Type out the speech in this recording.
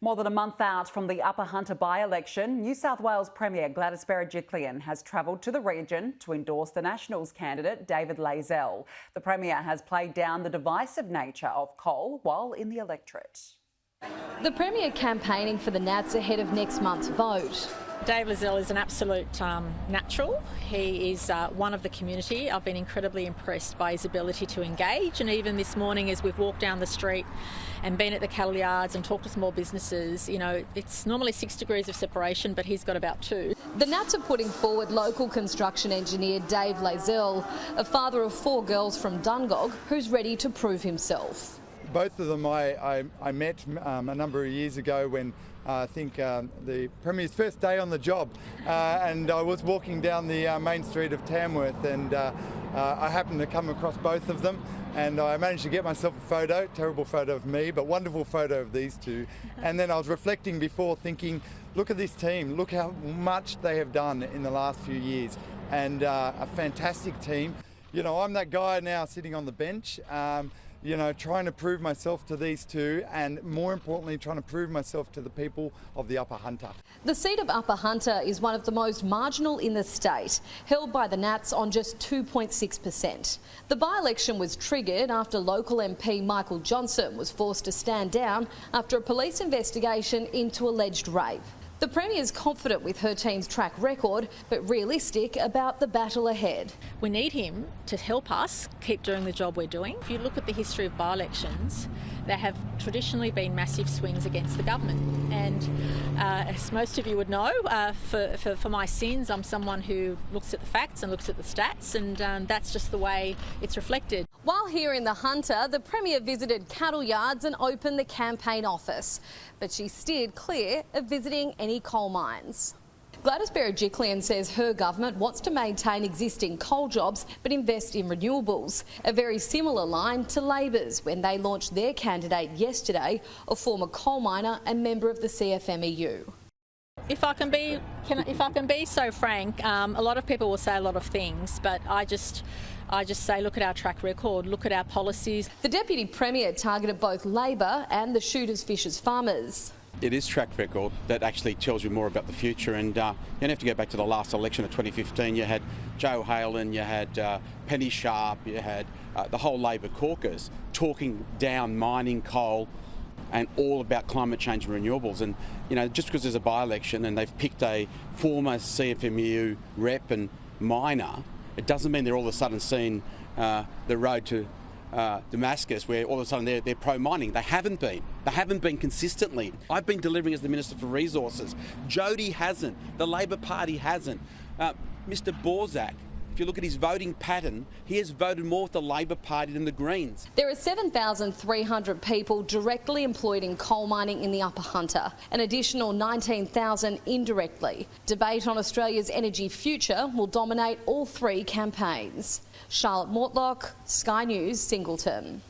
More than a month out from the Upper Hunter by-election, New South Wales Premier Gladys Berejiklian has travelled to the region to endorse the Nationals candidate David Layzell. The Premier has played down the divisive nature of coal while in the electorate. The Premier campaigning for the Nats ahead of next month's vote. David Layzell is an absolute natural. He is one of the community. I've been incredibly impressed by his ability to engage, and even this morning as we've walked down the street and been at the cattle yards and talked to small businesses, you know, it's normally 6 degrees of separation, but he's got about 2. The Nats are putting forward local construction engineer Dave Layzell, a father of 4 girls from Dungog, who's ready to prove himself. Both of them I met a number of years ago when I think the Premier's first day on the job, and I was walking down the main street of Tamworth, and I happened to come across both of them, and I managed to get myself a photo, terrible photo of me, but wonderful photo of these two. And then I was reflecting before, thinking, look at this team, look how much they have done in the last few years, and a fantastic team. You know, I'm that guy now sitting on the bench, you know, trying to prove myself to these two, and more importantly, trying to prove myself to the people of the Upper Hunter. The seat of Upper Hunter is one of the most marginal in the state, held by the Nats on just 2.6%. The by-election was triggered after local MP Michael Johnson was forced to stand down after a police investigation into alleged rape. The Premier is confident with her team's track record, but realistic about the battle ahead. We need him to help us keep doing the job we're doing. If you look at the history of by-elections, there have traditionally been massive swings against the government. And as most of you would know, for my sins, I'm someone who looks at the facts and looks at the stats, and that's just the way it's reflected. While here in the Hunter, the Premier visited cattle yards and opened the campaign office, but she steered clear of visiting any coal mines. Gladys Berejiklian says her government wants to maintain existing coal jobs but invest in renewables, a very similar line to Labor's when they launched their candidate yesterday, a former coal miner and member of the CFMEU. If I can be so frank, a lot of people will say a lot of things, but I just say look at our track record, look at our policies. The Deputy Premier targeted both Labor and the shooters, fishers, farmers. It is track record that actually tells you more about the future, and you don't have to go back to the last election of 2015. You had Joe Halen, you had Penny Sharp, you had the whole Labor caucus talking down mining, coal, and all about climate change and renewables. And you know, just because there's a by-election and they've picked a former CFMEU rep and miner, it doesn't mean they're all of a sudden seeing the road to Damascus, where all of a sudden they're pro-mining. They haven't been. They haven't been consistently. I've been delivering as the Minister for Resources. Jody hasn't. The Labor Party hasn't. Mr Borzak, if you look at his voting pattern, he has voted more with the Labor Party than the Greens. There are 7,300 people directly employed in coal mining in the Upper Hunter, an additional 19,000 indirectly. Debate on Australia's energy future will dominate all 3 campaigns. Charlotte Mortlock, Sky News, Singleton.